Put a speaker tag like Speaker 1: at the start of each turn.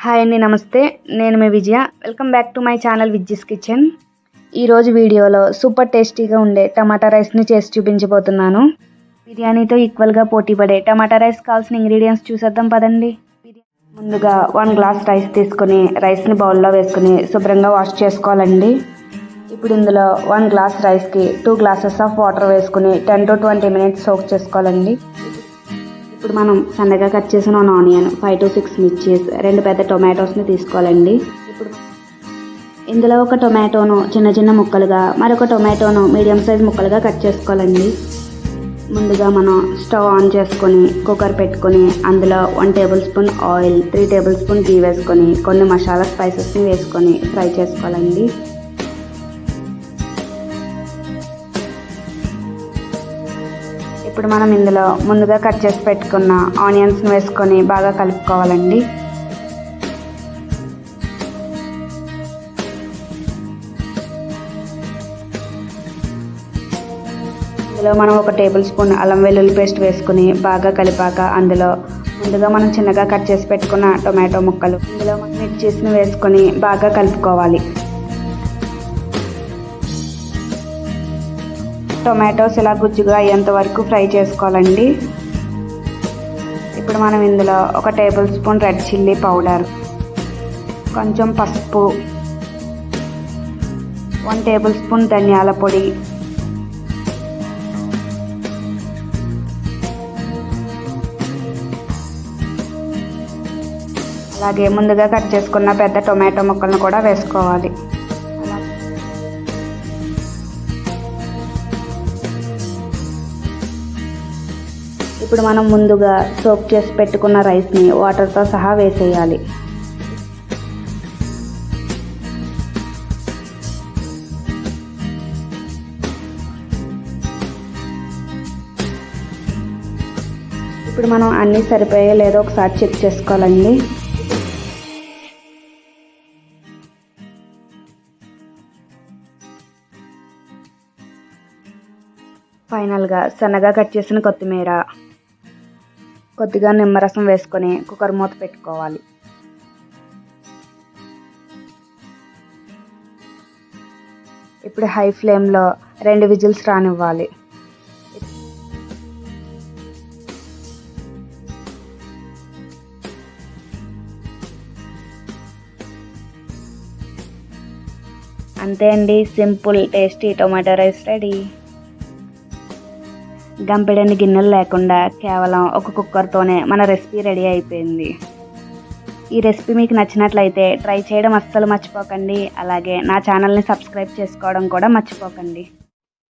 Speaker 1: Hi అండి, నమస్తే. నేను మీ Vijaya. Welcome back to my channel Vijji's kitchen. ఈరోజు వీడియోలో సూపర్ టేస్టీగా ఉండే టమాటా రైస్ని చేసి చూపించబోతున్నాను. బిర్యానీతో ఈక్వల్గా పోటీ పడే టమాటా రైస్ కావాల్సిన ఇంగ్రీడియంట్స్ చూసేద్దాం పదండి. ముందుగా 1 గ్లాస్ రైస్ తీసుకొని రైస్ని బౌల్లో వేసుకుని శుభ్రంగా వాష్ చేసుకోవాలండి. ఇప్పుడు ఇందులో 1 గ్లాస్ రైస్కి 2 గ్లాసెస్ ఆఫ్ వాటర్ వేసుకుని 10 to 20 మినిట్స్ సోక్ చేసుకోవాలండి. ఇప్పుడు మనం సన్నగా కట్ చేసిన 1 ఆనియన్, 5 to 6 మిర్చీస్, 2 పెద్ద టొమాటోస్ని తీసుకోవాలండి. ఇప్పుడు ఇందులో ఒక టొమాటోను చిన్న చిన్న ముక్కలుగా, మరొక టొమాటోను మీడియం సైజ్ ముక్కలుగా కట్ చేసుకోవాలండి. ముందుగా మనం స్టవ్ ఆన్ చేసుకొని కుక్కర్ పెట్టుకొని అందులో 1 tablespoon oil, 3 tablespoon ghee వేసుకొని కొన్ని మసాలా స్పైసెస్ని వేసుకొని ఫ్రై చేసుకోవాలండి. ఇప్పుడు మనం ఇందులో ముందుగా కట్ చేసి పెట్టుకున్న ఆనియన్స్ని వేసుకొని బాగా కలుపుకోవాలండి. ఇందులో మనం 1 టేబుల్ స్పూన్ అల్లం వెల్లుల్లి పేస్ట్ వేసుకుని బాగా కలిపాక అందులో ముందుగా మనం చిన్నగా కట్ చేసి పెట్టుకున్న టొమాటో ముక్కలు, ఇందులో మిర్చీస్ని వేసుకొని బాగా కలుపుకోవాలి. టొమాటోస్ ఇలా గుజ్జుగా అయ్యేంత వరకు ఫ్రై చేసుకోవాలండి. ఇప్పుడు మనం ఇందులో 1 table spoon red chilli powder, కొంచెం పసుపు, 1 టేబుల్ స్పూన్ ధనియాల పొడి, అలాగే ముందుగా కట్ చేసుకున్న పెద్ద టొమాటో ముక్కలను కూడా వేసుకోవాలి. ఇప్పుడు మనం ముందుగా సోక్ చేసి పెట్టుకున్న రైస్ని వాటర్తో సహా వేసేయాలి. ఇప్పుడు మనం అన్నీ సరిపోయే లేదో ఒకసారి చెక్ చేసుకోవాలండి. ఫైనల్గా సన్నగా కట్ చేసిన కొత్తిమీర, కొద్దిగా నిమ్మరసం వేసుకొని కుక్కర్ మూత పెట్టుకోవాలి. ఇప్పుడు హై ఫ్లేమ్లో 2 విజిల్స్ రానివ్వాలి. అంతే అండి, simple tasty tomato rice ready. గంపెడని గిన్నెలు లేకుండా కేవలం ఒక కుక్కర్తోనే మన రెసిపీ రెడీ అయిపోయింది. ఈ రెసిపీ మీకు నచ్చినట్లయితే ట్రై చేయడం అస్సలు మర్చిపోకండి. అలాగే నా ఛానల్ని సబ్స్క్రైబ్ చేసుకోవడం కూడా మర్చిపోకండి.